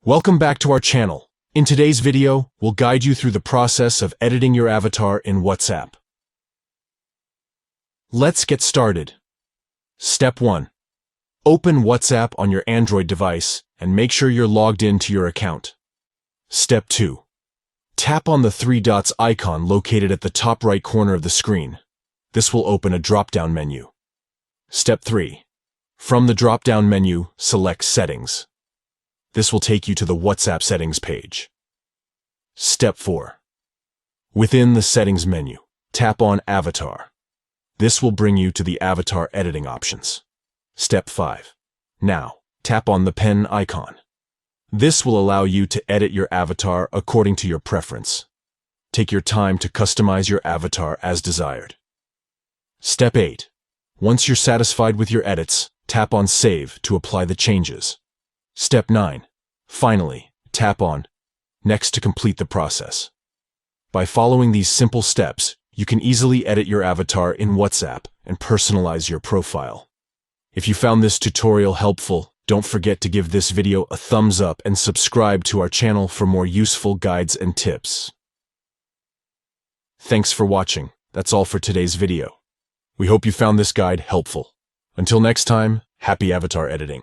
Welcome back to our channel. In today's video, we'll guide you through the process of editing your avatar in WhatsApp. Let's get started. Step 1. Open WhatsApp on your Android device and make sure you're logged into your account. Step 2. Tap on the three dots icon located at the top right corner of the screen. This will open a drop-down menu. Step 3. From the drop-down menu, select Settings. This will take you to the WhatsApp settings page. Step 4. Within the settings menu, tap on Avatar. This will bring you to the avatar editing options. Step 5. Now, tap on the pen icon. This will allow you to edit your avatar according to your preference. Take your time to customize your avatar as desired. Step 8. Once you're satisfied with your edits, tap on Save to apply the changes. Step 9. Finally, tap on Next to complete the process. By following these simple steps, you can easily edit your avatar in WhatsApp and personalize your profile. If you found this tutorial helpful, don't forget to give this video a thumbs up and subscribe to our channel for more useful guides and tips. Thanks for watching. That's all for today's video. We hope you found this guide helpful. Until next time, happy avatar editing.